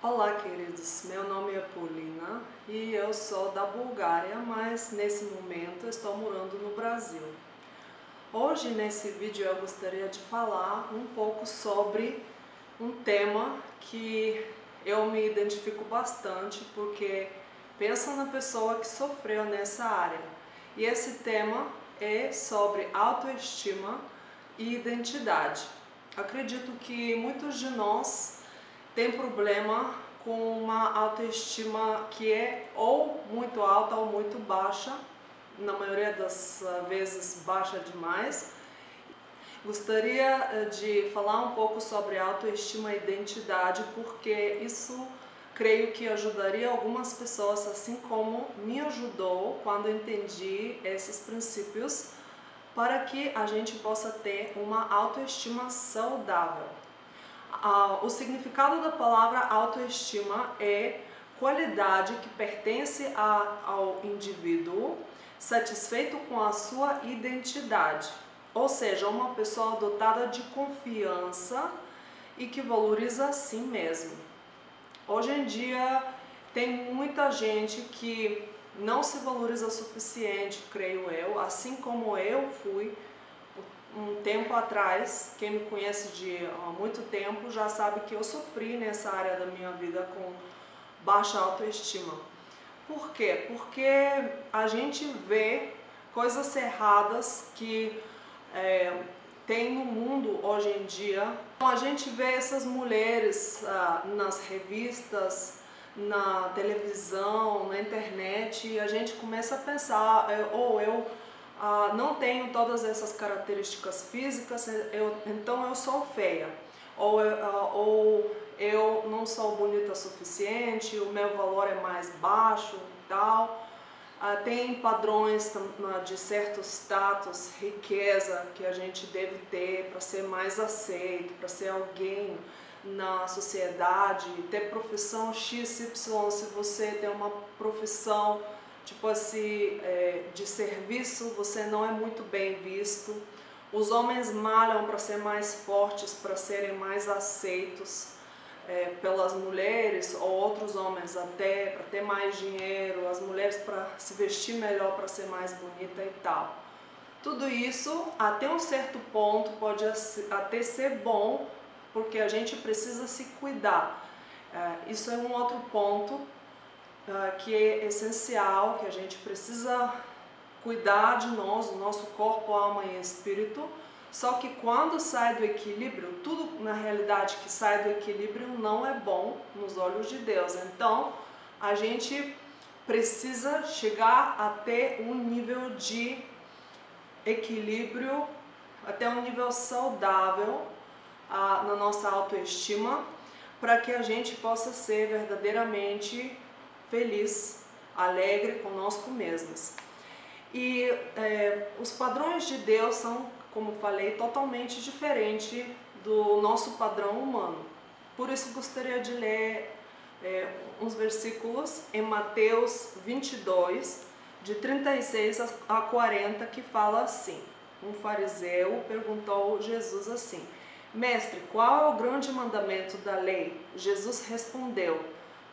Olá, queridos. Meu nome é Paulina e eu sou da Bulgária, mas nesse momento estou morando no Brasil. Hoje, nesse vídeo, eu gostaria de falar um pouco sobre um tema que eu me identifico bastante, porque pensa na pessoa que sofreu nessa área. E esse tema é sobre autoestima e identidade. Acredito que muitos de nós tem problema com uma autoestima que é ou muito alta ou muito baixa, na maioria das vezes baixa demais. Gostaria de falar um pouco sobre autoestima e identidade, porque isso creio que ajudaria algumas pessoas, assim como me ajudou quando entendi esses princípios, para que a gente possa ter uma autoestima saudável. O significado da palavra autoestima é qualidade que pertence ao indivíduo satisfeito com a sua identidade, ou seja, uma pessoa dotada de confiança e que valoriza a si mesmo. Hoje em dia tem muita gente que não se valoriza o suficiente, creio eu, assim como eu fui um tempo atrás. Quem me conhece de há muito tempo já sabe que eu sofri nessa área da minha vida com baixa autoestima. Por quê? Porque a gente vê coisas erradas que tem no mundo hoje em dia. Então, a gente vê essas mulheres nas revistas, na televisão, na internet, e a gente começa a pensar, eu não tenho todas essas características físicas, então eu sou feia, ou eu não sou bonita o suficiente, o meu valor é mais baixo e tal. Tem padrões de certo status, riqueza que a gente deve ter para ser mais aceito, para ser alguém na sociedade, ter profissão XY. Se você tem uma profissão tipo assim, de serviço, você não é muito bem visto. Os homens malham para ser mais fortes, para serem mais aceitos pelas mulheres, ou outros homens até para ter mais dinheiro, as mulheres para se vestir melhor, para ser mais bonita e tal. Tudo isso, até um certo ponto, pode até ser bom, porque a gente precisa se cuidar. Isso é um outro ponto que é essencial, que a gente precisa cuidar de nós, do nosso corpo, alma e espírito. Só que quando sai do equilíbrio, tudo na realidade que sai do equilíbrio não é bom nos olhos de Deus. Então, a gente precisa chegar a ter um nível de equilíbrio, até um nível saudável na nossa autoestima, para que a gente possa ser verdadeiramente feliz, alegre conosco mesmos. E os padrões de Deus são, como falei, totalmente diferentes do nosso padrão humano. Por isso gostaria de ler uns versículos em Mateus 22, de 36 a 40, que fala assim: um fariseu perguntou a Jesus assim: Mestre, qual é o grande mandamento da lei? Jesus respondeu: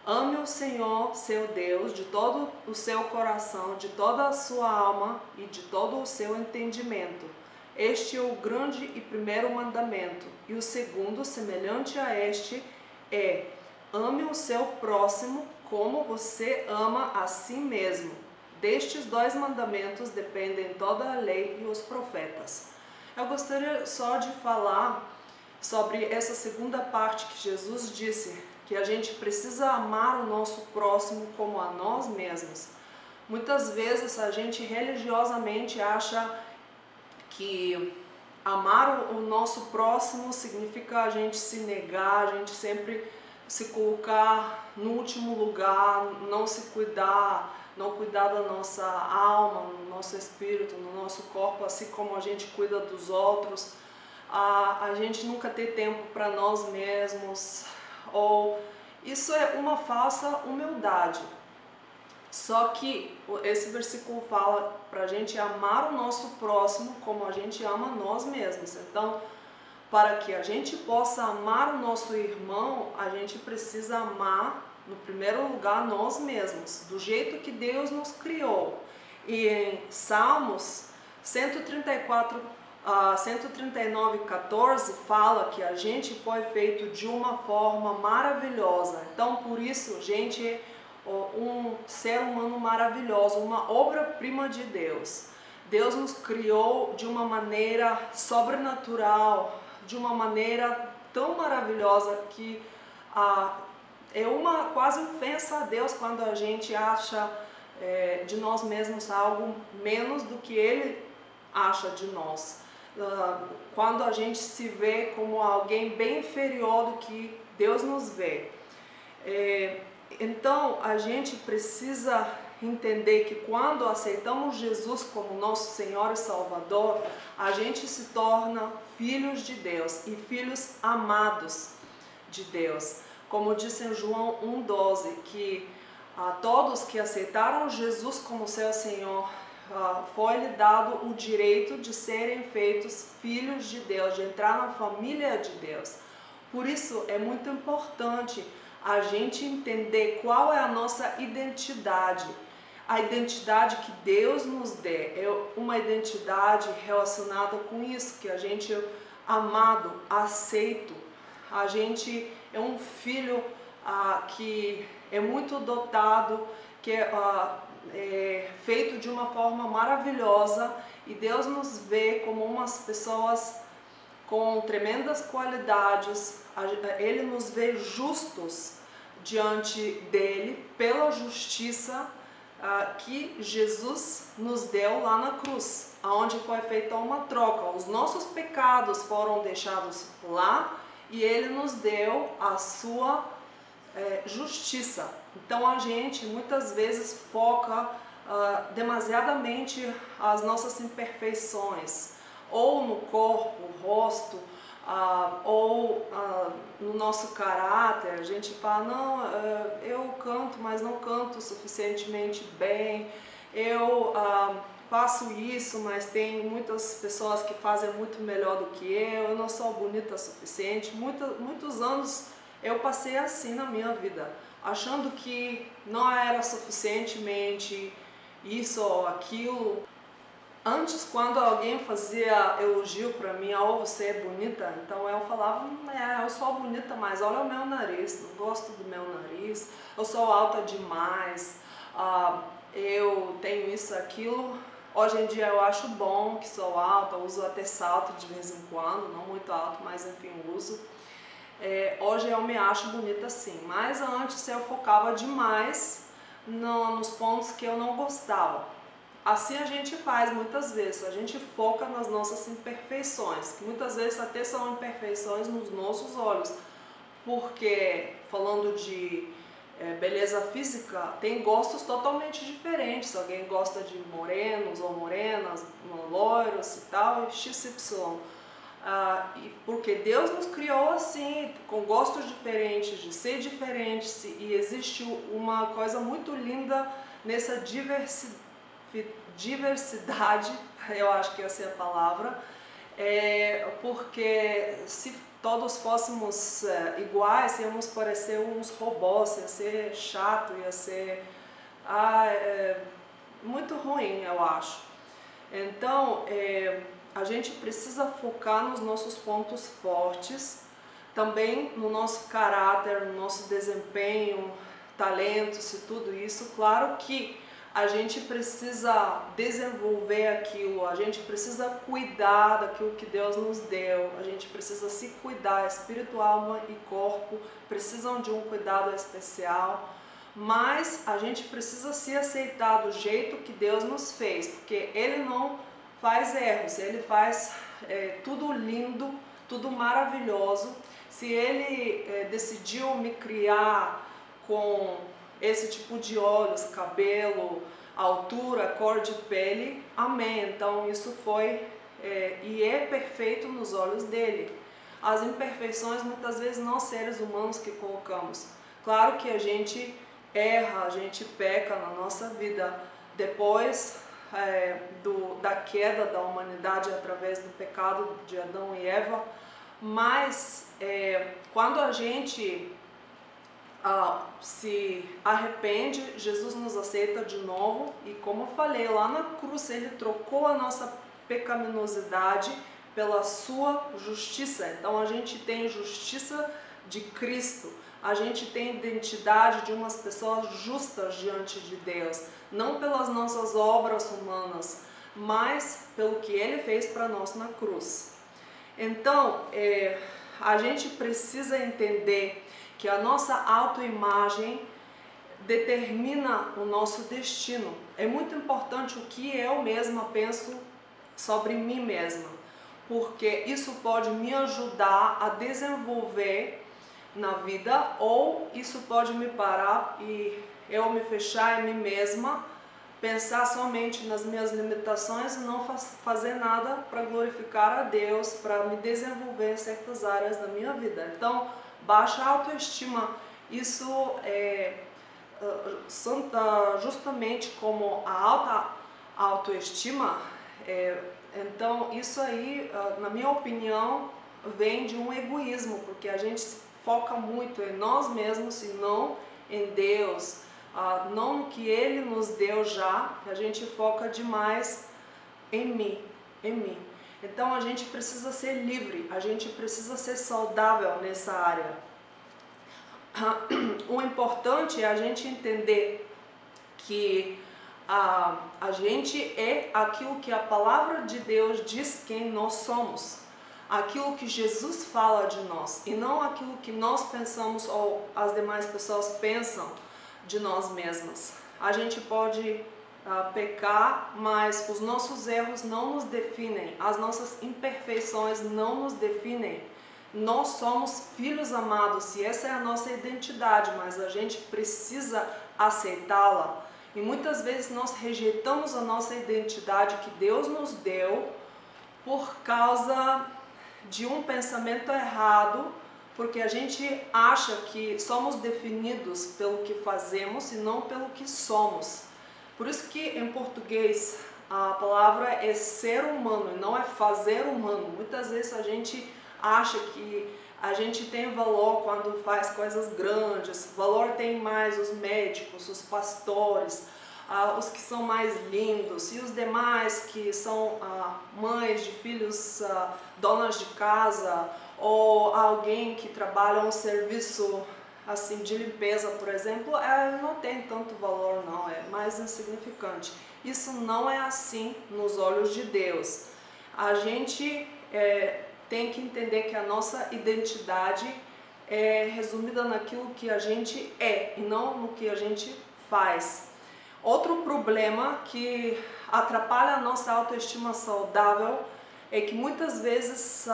Ame o Senhor, seu Deus, de todo o seu coração, de toda a sua alma e de todo o seu entendimento. Este é o grande e primeiro mandamento. E o segundo, semelhante a este, é: ame o seu próximo como você ama a si mesmo. Destes dois mandamentos dependem toda a lei e os profetas. Eu gostaria só de falar sobre essa segunda parte que Jesus disse, que a gente precisa amar o nosso próximo como a nós mesmos. Muitas vezes a gente religiosamente acha que amar o nosso próximo significa a gente se negar, a gente sempre se colocar no último lugar, não se cuidar, não cuidar da nossa alma, no nosso espírito, no nosso corpo, assim como a gente cuida dos outros. A gente nunca ter tempo para nós mesmos, ou isso é uma falsa humildade. Só que esse versículo fala para a gente amar o nosso próximo como a gente ama nós mesmos. Então, para que a gente possa amar o nosso irmão, a gente precisa amar, no primeiro lugar, nós mesmos, do jeito que Deus nos criou. E em Salmos 134, 139:14 fala que a gente foi feito de uma forma maravilhosa. Então, por isso, gente é um ser humano maravilhoso, uma obra-prima de Deus. Deus nos criou de uma maneira sobrenatural, de uma maneira tão maravilhosa que é uma quase ofensa a Deus quando a gente acha de nós mesmos algo menos do que Ele acha de nós. Quando a gente se vê como alguém bem inferior do que Deus nos vê. Então a gente precisa entender que quando aceitamos Jesus como nosso Senhor e Salvador, a gente se torna filhos de Deus e filhos amados de Deus. Como diz em João 1,12, que a todos que aceitaram Jesus como seu Senhor, foi-lhe dado o direito de serem feitos filhos de Deus, de entrar na família de Deus. Por isso é muito importante a gente entender qual é a nossa identidade. A identidade que Deus nos dê é uma identidade relacionada com isso, que a gente é amado, aceito, a gente é um filho que é muito dotado, que é feito de uma forma maravilhosa, e Deus nos vê como umas pessoas com tremendas qualidades. Ele nos vê justos diante dele pela justiça que Jesus nos deu lá na cruz, onde foi feita uma troca. Os nossos pecados foram deixados lá e ele nos deu a sua justiça. Então a gente muitas vezes foca demasiadamente as nossas imperfeições, ou no corpo, rosto, ou no nosso caráter. A gente fala, não, eu canto, mas não canto suficientemente bem, eu faço isso, mas tem muitas pessoas que fazem muito melhor do que eu não sou bonita o suficiente. Muitos anos eu passei assim na minha vida, achando que não era suficientemente isso ou aquilo. Antes, quando alguém fazia elogio para mim, você é bonita, então eu falava, eu sou bonita, mas olha o meu nariz, não gosto do meu nariz, eu sou alta demais, eu tenho isso, aquilo. Hoje em dia eu acho bom que sou alta, uso até salto de vez em quando, não muito alto, mas enfim, uso. Hoje eu me acho bonita sim, mas antes eu focava demais nos pontos que eu não gostava. Assim a gente faz muitas vezes, a gente foca nas nossas imperfeições, que muitas vezes até são imperfeições nos nossos olhos, porque falando de beleza física, tem gostos totalmente diferentes. Alguém gosta de morenos ou morenas, loiros e tal, XY. Porque Deus nos criou assim, com gostos diferentes, de ser diferentes, e existe uma coisa muito linda nessa diversidade, eu acho que essa é a palavra, porque se todos fôssemos iguais, íamos parecer uns robôs, ia ser chato, ia ser muito ruim, eu acho. Então, a gente precisa focar nos nossos pontos fortes, também no nosso caráter, no nosso desempenho, talentos e tudo isso. Claro que a gente precisa desenvolver aquilo, a gente precisa cuidar daquilo que Deus nos deu, a gente precisa se cuidar, espírito, alma e corpo precisam de um cuidado especial, mas a gente precisa se aceitar do jeito que Deus nos fez, porque Ele não faz erros, Ele faz tudo lindo, tudo maravilhoso. Se Ele decidiu me criar com esse tipo de olhos, cabelo, altura, cor de pele, amém. Então isso foi e é perfeito nos olhos dele. As imperfeições muitas vezes nós seres humanos que colocamos. Claro que a gente erra, a gente peca na nossa vida. Depois da queda da humanidade através do pecado de Adão e Eva, Mas quando a gente se arrepende, Jesus nos aceita de novo, e como eu falei, lá na cruz Ele trocou a nossa pecaminosidade pela sua justiça. Então a gente tem justiça de Cristo, a gente tem identidade de umas pessoas justas diante de Deus, não pelas nossas obras humanas, mas pelo que Ele fez para nós na cruz. Então a gente precisa entender que a nossa autoimagem determina o nosso destino. É muito importante o que eu mesma penso sobre mim mesma, porque isso pode me ajudar a desenvolver na vida, ou isso pode me parar e eu me fechar em mim mesma, pensar somente nas minhas limitações e não fazer nada para glorificar a Deus, para me desenvolver em certas áreas da minha vida. Então, baixa autoestima, isso justamente como a alta autoestima, então isso aí, na minha opinião, vem de um egoísmo, porque a gente foca muito em nós mesmos e não em Deus, não no que Ele nos deu já, a gente foca demais em mim, em mim. Então a gente precisa ser livre, a gente precisa ser saudável nessa área. O importante é a gente entender que a gente é aquilo que a palavra de Deus diz quem nós somos, aquilo que Jesus fala de nós, e não aquilo que nós pensamos ou as demais pessoas pensam de nós mesmas. A gente pode pecar, mas os nossos erros não nos definem, as nossas imperfeições não nos definem. Nós somos filhos amados e essa é a nossa identidade, mas a gente precisa aceitá-la. E muitas vezes nós rejeitamos a nossa identidade que Deus nos deu por causa de um pensamento errado, porque a gente acha que somos definidos pelo que fazemos e não pelo que somos. Por isso que em português a palavra é ser humano e não é fazer humano. Muitas vezes a gente acha que a gente tem valor quando faz coisas grandes, valor tem mais os médicos, os pastores, os que são mais lindos, e os demais que são mães de filhos, donas de casa, ou alguém que trabalha um serviço assim de limpeza, por exemplo, não tem tanto valor, não, é mais insignificante. Isso não é assim nos olhos de Deus. A gente tem que entender que a nossa identidade é resumida naquilo que a gente é e não no que a gente faz. Outro problema que atrapalha a nossa autoestima saudável é que muitas vezes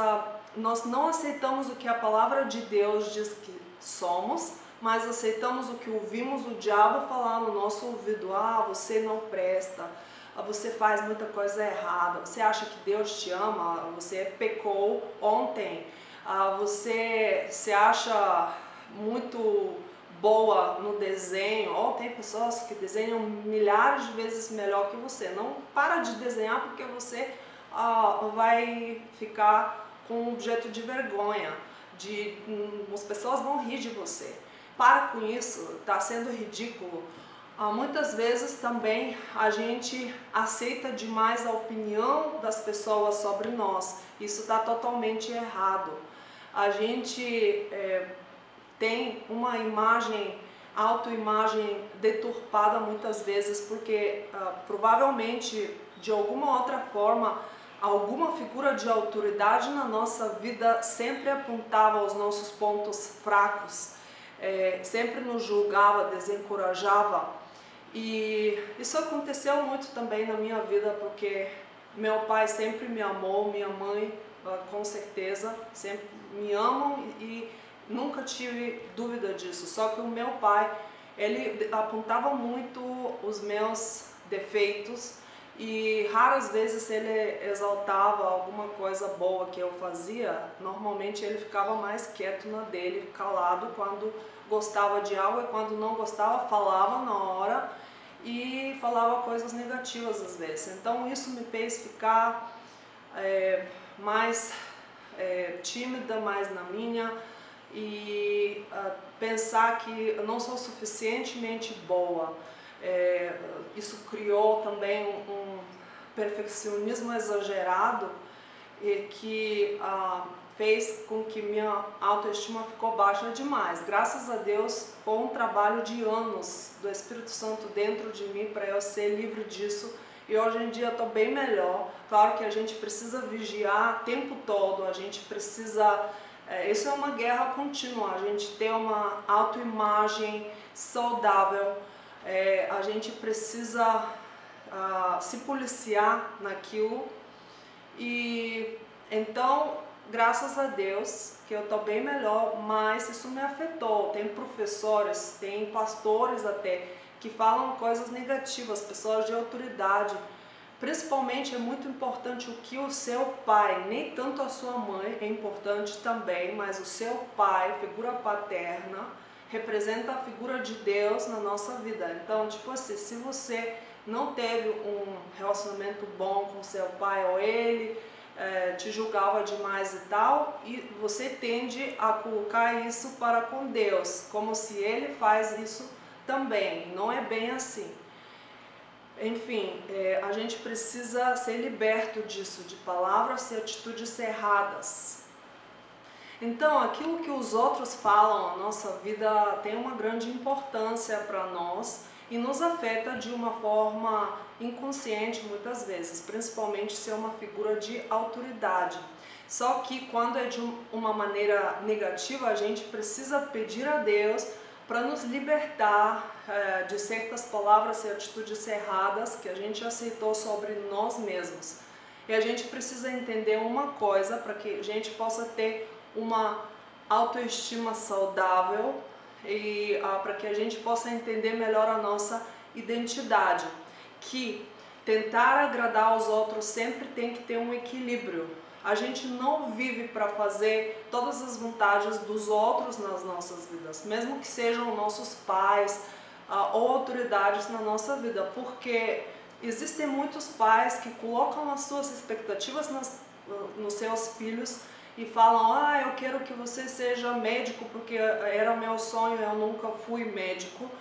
nós não aceitamos o que a palavra de Deus diz que somos, mas aceitamos o que ouvimos o diabo falar no nosso ouvido. Você não presta, você faz muita coisa errada, você acha que Deus te ama, você pecou ontem, você se acha muito boa no desenho, ou tem pessoas que desenham milhares de vezes melhor que você. Não para de desenhar porque você vai ficar com um objeto de vergonha, as pessoas vão rir de você. Para com isso, está sendo ridículo. Muitas vezes também a gente aceita demais a opinião das pessoas sobre nós. Isso está totalmente errado. A gente tem uma autoimagem deturpada muitas vezes, porque provavelmente de alguma outra forma alguma figura de autoridade na nossa vida sempre apontava os nossos pontos fracos, sempre nos julgava, desencorajava. E isso aconteceu muito também na minha vida, porque meu pai sempre me amou, minha mãe com certeza sempre me amam, e nunca tive dúvida disso. Só que o meu pai, ele apontava muito os meus defeitos e raras vezes ele exaltava alguma coisa boa que eu fazia. Normalmente ele ficava mais quieto na dele, calado quando gostava de algo, e quando não gostava falava na hora e falava coisas negativas às vezes. Então isso me fez ficar mais tímida mais na minha e pensar que eu não sou suficientemente boa. Isso criou também um perfeccionismo exagerado e que fez com que minha autoestima ficou baixa demais. Graças a Deus, foi um trabalho de anos do Espírito Santo dentro de mim para eu ser livre disso. E hoje em dia eu estou bem melhor. Claro que a gente precisa vigiar o tempo todo, a gente precisa... isso é uma guerra contínua, a gente ter uma autoimagem saudável. A gente precisa se policiar naquilo. E então, graças a Deus, que eu estou bem melhor, mas isso me afetou. Tem professores, tem pastores até, que falam coisas negativas, pessoas de autoridade. Principalmente é muito importante o que o seu pai, nem tanto a sua mãe é importante também, mas o seu pai, figura paterna, representa a figura de Deus na nossa vida. Então, tipo assim, se você não teve um relacionamento bom com seu pai ou ele te julgava demais e tal, e você tende a colocar isso para com Deus, como se ele faz isso também. Não é bem assim. Enfim, a gente precisa ser liberto disso, de palavras e atitudes erradas. Então, aquilo que os outros falam na nossa vida tem uma grande importância para nós e nos afeta de uma forma inconsciente muitas vezes, principalmente se é uma figura de autoridade. Só que quando é de uma maneira negativa, a gente precisa pedir a Deus para nos libertar de certas palavras e atitudes erradas que a gente aceitou sobre nós mesmos. E a gente precisa entender uma coisa para que a gente possa ter uma autoestima saudável e para que a gente possa entender melhor a nossa identidade, que tentar agradar aos outros sempre tem que ter um equilíbrio. A gente não vive para fazer todas as vontades dos outros nas nossas vidas, mesmo que sejam nossos pais ou autoridades na nossa vida, porque existem muitos pais que colocam as suas expectativas nos seus filhos e falam, eu quero que você seja médico porque era meu sonho, eu nunca fui médico,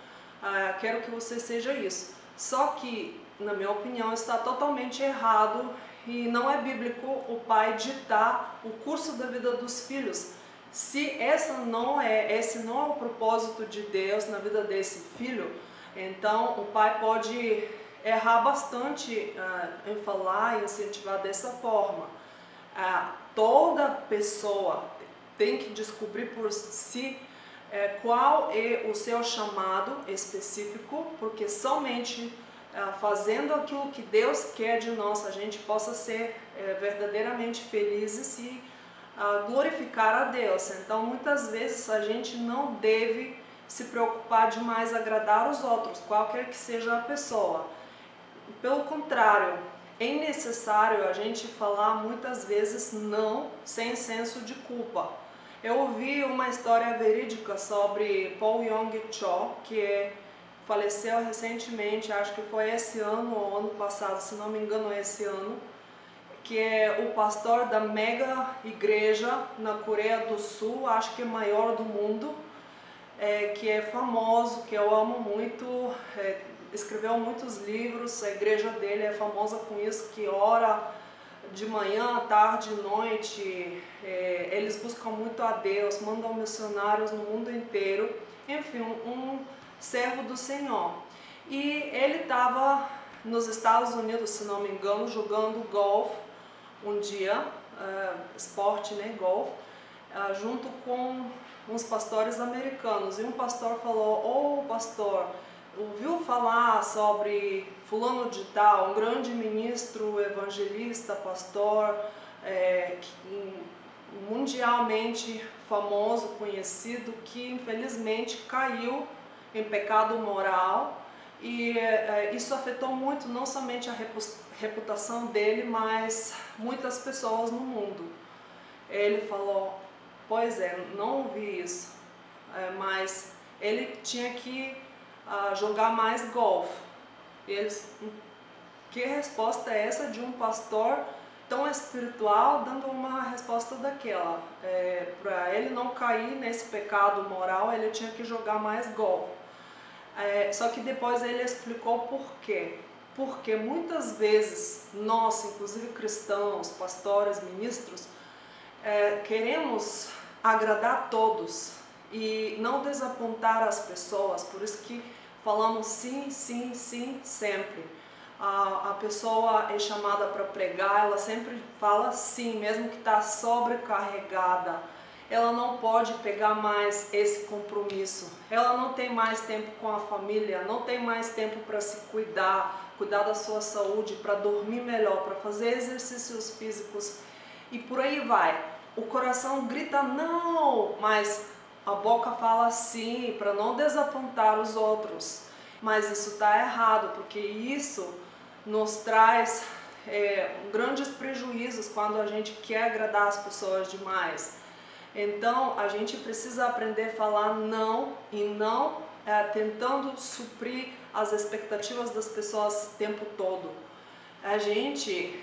quero que você seja isso. Só que, na minha opinião, está totalmente errado e não é bíblico o pai ditar o curso da vida dos filhos. Se esse não é o propósito de Deus na vida desse filho, então o pai pode errar bastante em falar e incentivar dessa forma. Toda pessoa tem que descobrir por si qual é o seu chamado específico, porque somente fazendo aquilo que Deus quer de nós, a gente possa ser verdadeiramente felizes e glorificar a Deus. Então, muitas vezes a gente não deve se preocupar demais em agradar os outros, qualquer que seja a pessoa. Pelo contrário, é necessário a gente falar muitas vezes não, sem senso de culpa. Eu ouvi uma história verídica sobre Paul Yong-Cho, que faleceu recentemente, acho que foi esse ano ou ano passado, se não me engano esse ano, que é o pastor da mega igreja na Coreia do Sul, acho que é maior do mundo, que é famoso, que eu amo muito, escreveu muitos livros, a igreja dele é famosa com isso, que ora de manhã, tarde e noite, eles buscam muito a Deus, mandam missionários no mundo inteiro, enfim, um servo do Senhor. E ele estava nos Estados Unidos, se não me engano, jogando golfe um dia, esporte, né, golfe, junto com uns pastores americanos. E um pastor falou, pastor, ouviu falar sobre fulano de tal, um grande ministro, evangelista, pastor, mundialmente famoso, conhecido, que infelizmente caiu em pecado moral e isso afetou muito não somente a reputação dele, mas muitas pessoas no mundo. Ele falou, pois não ouvi isso, mas ele tinha que jogar mais golfe. Que resposta é essa de um pastor tão espiritual, dando uma resposta daquela. Para ele não cair nesse pecado moral, ele tinha que jogar mais golfe. Só que depois ele explicou por quê. Porque muitas vezes nós, inclusive cristãos, pastores, ministros, queremos agradar a todos e não desapontar as pessoas, por isso que falamos sim, sim, sim, sempre. A pessoa é chamada para pregar, ela sempre fala sim, mesmo que está sobrecarregada. Ela não pode pegar mais esse compromisso. Ela não tem mais tempo com a família, não tem mais tempo para se cuidar da sua saúde, para dormir melhor, para fazer exercícios físicos e por aí vai. O coração grita não, mas a boca fala sim, para não desapontar os outros. Mas isso está errado, porque isso nos traz grandes prejuízos quando a gente quer agradar as pessoas demais. Então a gente precisa aprender a falar não e não tentando suprir as expectativas das pessoas o tempo todo. A gente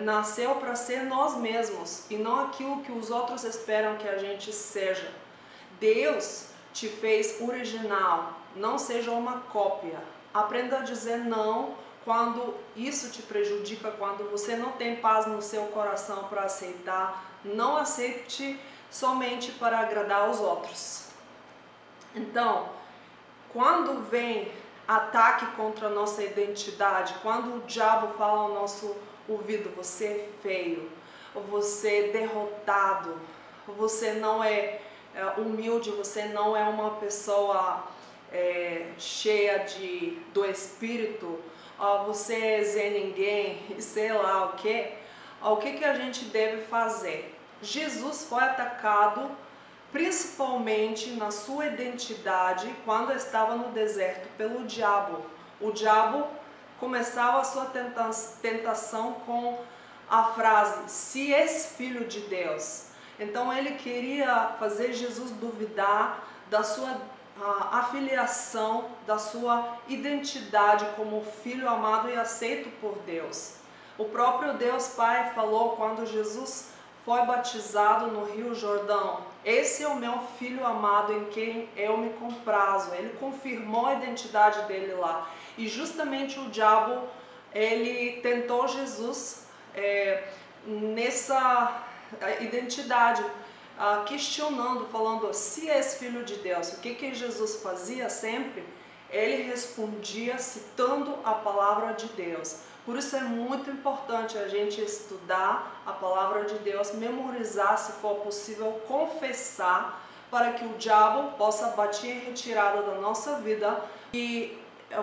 nasceu para ser nós mesmos e não aquilo que os outros esperam que a gente seja. Deus te fez original, não seja uma cópia. Aprenda a dizer não quando isso te prejudica, quando você não tem paz no seu coração para aceitar. Não aceite somente para agradar aos outros. Então, quando vem ataque contra a nossa identidade, quando o diabo fala ao nosso ouvido, você é feio, você é derrotado, você não é humilde, você não é uma pessoa cheia do Espírito, você é Zé Ninguém, e sei lá o que a gente deve fazer? Jesus foi atacado principalmente na sua identidade quando estava no deserto pelo diabo. O diabo começava a sua tentação com a frase, se és filho de Deus. Então ele queria fazer Jesus duvidar da sua afiliação, da sua identidade como filho amado e aceito por Deus. O próprio Deus Pai falou quando Jesus foi batizado no Rio Jordão, esse é o meu filho amado em quem eu me comprazo. Ele confirmou a identidade dele lá. E justamente o diabo, ele tentou Jesus nessa identidade, questionando, falando, se és filho de Deus, o que Jesus fazia sempre? Ele respondia citando a palavra de Deus. Por isso é muito importante a gente estudar a palavra de Deus, memorizar, se for possível, confessar, para que o diabo possa bater em retirada da nossa vida. E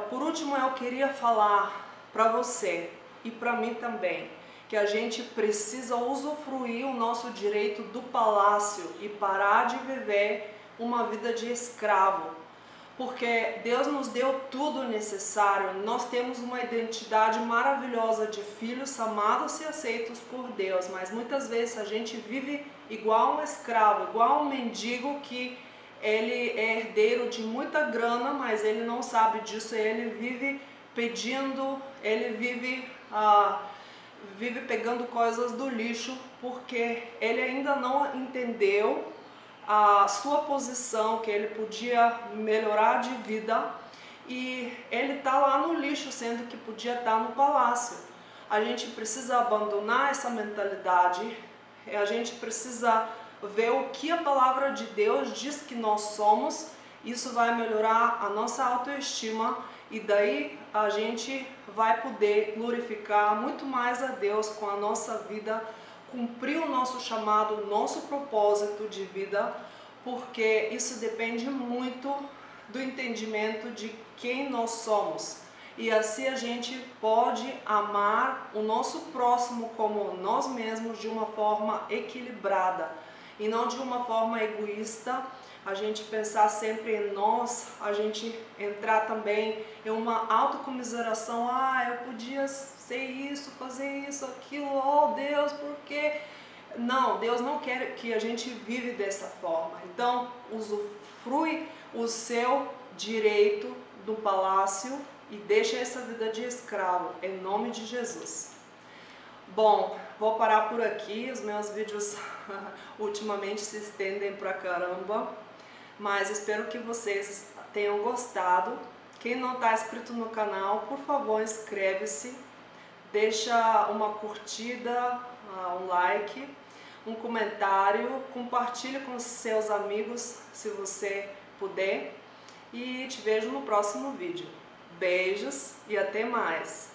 por último eu queria falar para você e para mim também, que a gente precisa usufruir o nosso direito do palácio e parar de viver uma vida de escravo. Porque Deus nos deu tudo necessário, nós temos uma identidade maravilhosa de filhos amados e aceitos por Deus, mas muitas vezes a gente vive igual um escravo, igual um mendigo que ele é herdeiro de muita grana, mas ele não sabe disso, ele vive pedindo, ele vive pegando coisas do lixo, porque ele ainda não entendeu a sua posição, que ele podia melhorar de vida, e ele está lá no lixo, sendo que podia estar no palácio. A gente precisa abandonar essa mentalidade, a gente precisa ver o que a palavra de Deus diz que nós somos. Isso vai melhorar a nossa autoestima e daí a gente vai poder glorificar muito mais a Deus com a nossa vida, cumprir o nosso chamado, o nosso propósito de vida, porque isso depende muito do entendimento de quem nós somos. E assim a gente pode amar o nosso próximo como nós mesmos de uma forma equilibrada e não de uma forma egoísta. A gente pensar sempre em nós, a gente entrar também em uma autocomiseração. Eu podia ser isso, fazer isso, aquilo, oh Deus, por quê? Não, Deus não quer que a gente vive dessa forma. Então, usufrui o seu direito do palácio e deixa essa vida de escravo, em nome de Jesus. Bom, vou parar por aqui, os meus vídeos ultimamente se estendem pra caramba, mas espero que vocês tenham gostado. Quem não está inscrito no canal, por favor, inscreve-se, deixa uma curtida, um like, um comentário, compartilhe com seus amigos se você puder e te vejo no próximo vídeo. Beijos e até mais!